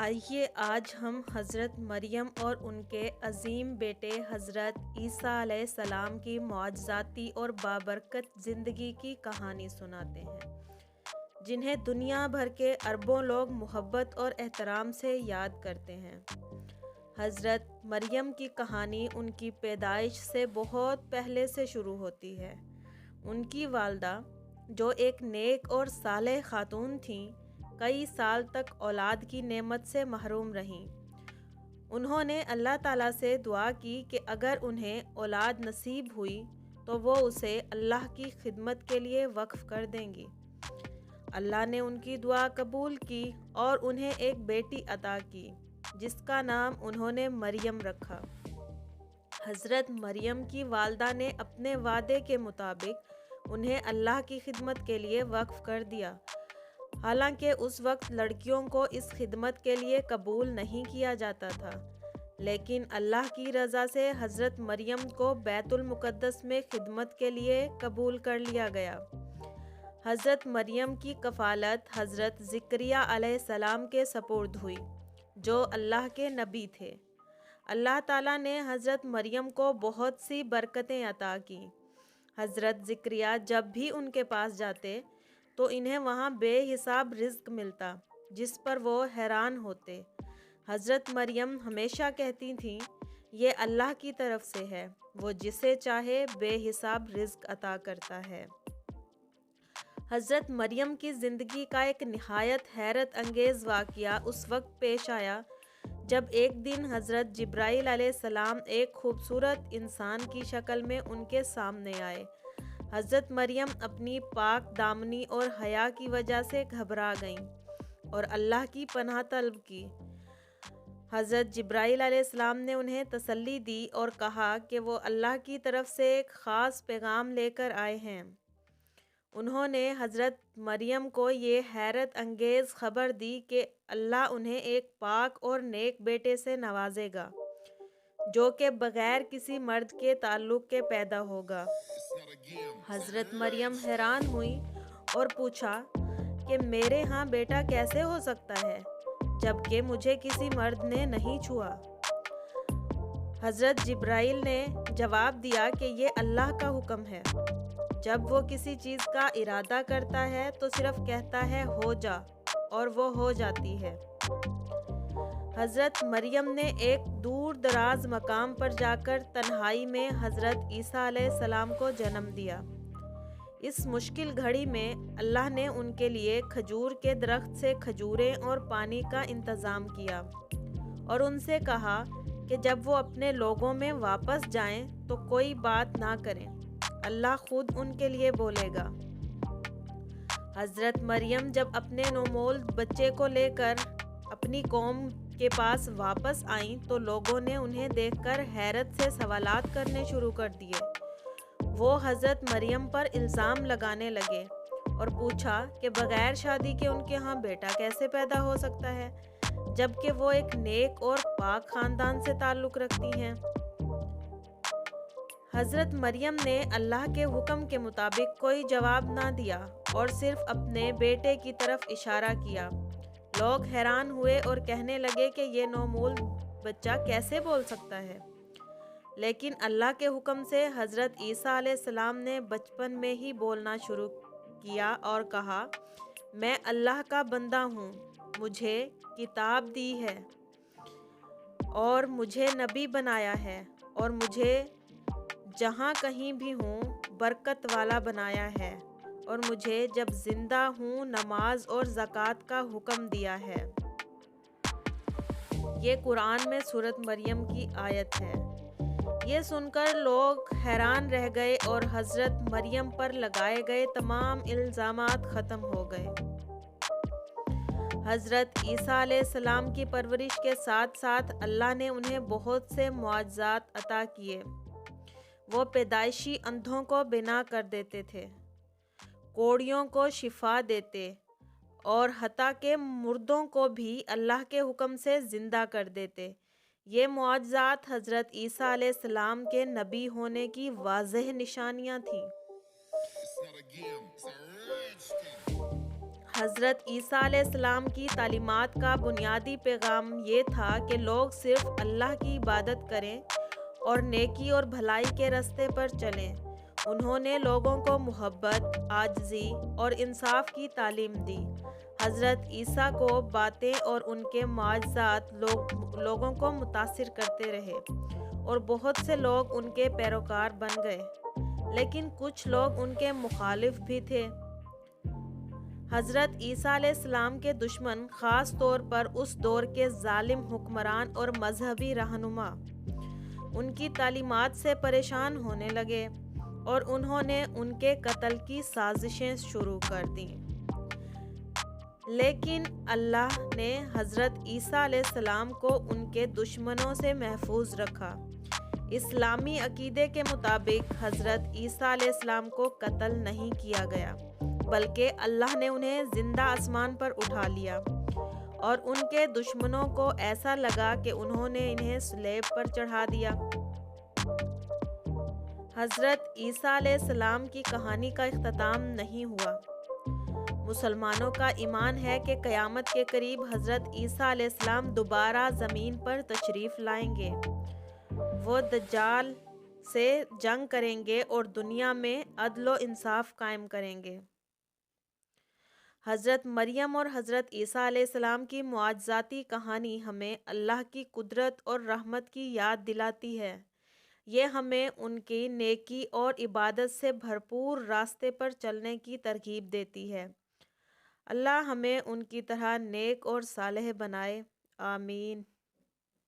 آئیے آج ہم حضرت مریم اور ان کے عظیم بیٹے حضرت عیسیٰ علیہ السلام کی معجزاتی اور بابرکت زندگی کی کہانی سناتے ہیں، جنہیں دنیا بھر کے اربوں لوگ محبت اور احترام سے یاد کرتے ہیں۔ حضرت مریم کی کہانی ان کی پیدائش سے بہت پہلے سے شروع ہوتی ہے۔ ان کی والدہ، جو ایک نیک اور صالح خاتون تھیں، کئی سال تک اولاد کی نعمت سے محروم رہیں۔ انہوں نے اللہ تعالیٰ سے دعا کی کہ اگر انہیں اولاد نصیب ہوئی تو وہ اسے اللہ کی خدمت کے لیے وقف کر دیں گی۔ اللہ نے ان کی دعا قبول کی اور انہیں ایک بیٹی عطا کی، جس کا نام انہوں نے مریم رکھا۔ حضرت مریم کی والدہ نے اپنے وعدے کے مطابق انہیں اللہ کی خدمت کے لیے وقف کر دیا۔ حالانکہ اس وقت لڑکیوں کو اس خدمت کے لیے قبول نہیں کیا جاتا تھا، لیکن اللہ کی رضا سے حضرت مریم کو بیت المقدس میں خدمت کے لیے قبول کر لیا گیا۔ حضرت مریم کی کفالت حضرت زکریا علیہ السلام کے سپرد ہوئی، جو اللہ کے نبی تھے۔ اللہ تعالیٰ نے حضرت مریم کو بہت سی برکتیں عطا کیں۔ حضرت زکریا جب بھی ان کے پاس جاتے تو انہیں وہاں بے حساب رزق ملتا، جس پر وہ حیران ہوتے۔ حضرت مریم ہمیشہ کہتی تھیں، یہ اللہ کی طرف سے ہے، وہ جسے چاہے بے حساب رزق عطا کرتا ہے۔ حضرت مریم کی زندگی کا ایک نہایت حیرت انگیز واقعہ اس وقت پیش آیا جب ایک دن حضرت جبرائیل علیہ السلام ایک خوبصورت انسان کی شکل میں ان کے سامنے آئے۔ حضرت مریم اپنی پاک دامنی اور حیا کی وجہ سے گھبرا گئیں اور اللہ کی پناہ طلب کی۔ حضرت جبرائیل علیہ السلام نے انہیں تسلی دی اور کہا کہ وہ اللہ کی طرف سے ایک خاص پیغام لے کر آئے ہیں۔ انہوں نے حضرت مریم کو یہ حیرت انگیز خبر دی کہ اللہ انہیں ایک پاک اور نیک بیٹے سے نوازے گا، جو کہ بغیر کسی مرد کے تعلق کے پیدا ہوگا۔ حضرت مریم حیران ہوئی اور پوچھا کہ میرے ہاں بیٹا کیسے ہو سکتا ہے جبکہ مجھے کسی مرد نے نہیں چھوا؟ حضرت جبرائیل نے جواب دیا کہ یہ اللہ کا حکم ہے۔ جب وہ کسی چیز کا ارادہ کرتا ہے تو صرف کہتا ہے ہو جا، اور وہ ہو جاتی ہے۔ حضرت مریم نے ایک دور دراز مقام پر جا کر تنہائی میں حضرت عیسیٰ علیہ السلام کو جنم دیا۔ اس مشکل گھڑی میں اللہ نے ان کے لیے کھجور کے درخت سے کھجوریں اور پانی کا انتظام کیا اور ان سے کہا کہ جب وہ اپنے لوگوں میں واپس جائیں تو کوئی بات نہ کریں، اللہ خود ان کے لیے بولے گا۔ حضرت مریم جب اپنے نومولود بچے کو لے کر اپنی قوم کے پاس واپس آئیں تو لوگوں نے انہیں دیکھ کر حیرت سے سوالات کرنے شروع کر دیے۔ وہ حضرت مریم پر الزام لگانے لگے اور پوچھا کہ بغیر شادی کے ان کے ہاں بیٹا کیسے پیدا ہو سکتا ہے، جبکہ وہ ایک نیک اور پاک خاندان سے تعلق رکھتی ہیں۔ حضرت مریم نے اللہ کے حکم کے مطابق کوئی جواب نہ دیا اور صرف اپنے بیٹے کی طرف اشارہ کیا۔ لوگ حیران ہوئے اور کہنے لگے کہ یہ نومولود بچہ کیسے بول سکتا ہے؟ لیکن اللہ کے حکم سے حضرت عیسیٰ علیہ السلام نے بچپن میں ہی بولنا شروع کیا اور کہا، میں اللہ کا بندہ ہوں، مجھے کتاب دی ہے اور مجھے نبی بنایا ہے اور مجھے جہاں کہیں بھی ہوں برکت والا بنایا ہے اور مجھے جب زندہ ہوں نماز اور زکوٰۃ کا حکم دیا ہے۔ یہ قرآن میں سورۃ مریم کی آیت ہے۔ یہ سن کر لوگ حیران رہ گئے اور حضرت مریم پر لگائے گئے تمام الزامات ختم ہو گئے۔ حضرت عیسیٰ علیہ السلام کی پرورش کے ساتھ ساتھ اللہ نے انہیں بہت سے معجزات عطا کیے۔ وہ پیدائشی اندھوں کو بینا کر دیتے تھے، کوڑیوں کو شفا دیتے اور حتیٰ کہ مردوں کو بھی اللہ کے حکم سے زندہ کر دیتے۔ یہ معجزات حضرت عیسیٰ علیہ السلام کے نبی ہونے کی واضح نشانیاں تھیں۔ حضرت عیسیٰ علیہ السلام کی تعلیمات کا بنیادی پیغام یہ تھا کہ لوگ صرف اللہ کی عبادت کریں اور نیکی اور بھلائی کے راستے پر چلیں۔ انہوں نے لوگوں کو محبت، عاجزی اور انصاف کی تعلیم دی۔ حضرت عیسیٰ کو باتیں اور ان کے معجزات لوگوں کو متاثر کرتے رہے اور بہت سے لوگ ان کے پیروکار بن گئے، لیکن کچھ لوگ ان کے مخالف بھی تھے۔ حضرت عیسیٰ علیہ السلام کے دشمن خاص طور پر اس دور کے ظالم حکمران اور مذہبی رہنما ان کی تعلیمات سے پریشان ہونے لگے اور انہوں نے ان کے قتل کی سازشیں شروع کر دیں۔ لیکن اللہ نے حضرت عیسیٰ علیہ السلام کو ان کے دشمنوں سے محفوظ رکھا۔ اسلامی عقیدے کے مطابق حضرت عیسیٰ علیہ السلام کو قتل نہیں کیا گیا، بلکہ اللہ نے انہیں زندہ آسمان پر اٹھا لیا، اور ان کے دشمنوں کو ایسا لگا کہ انہوں نے انہیں صلیب پر چڑھا دیا۔ حضرت عیسیٰ علیہ السلام کی کہانی کا اختتام نہیں ہوا۔ مسلمانوں کا ایمان ہے کہ قیامت کے قریب حضرت عیسیٰ علیہ السلام دوبارہ زمین پر تشریف لائیں گے۔ وہ دجال سے جنگ کریں گے اور دنیا میں عدل و انصاف قائم کریں گے۔ حضرت مریم اور حضرت عیسیٰ علیہ السلام کی معجزاتی کہانی ہمیں اللہ کی قدرت اور رحمت کی یاد دلاتی ہے۔ یہ ہمیں ان کی نیکی اور عبادت سے بھرپور راستے پر چلنے کی ترغیب دیتی ہے۔ اللہ ہمیں ان کی طرح نیک اور صالح بنائے۔ آمین۔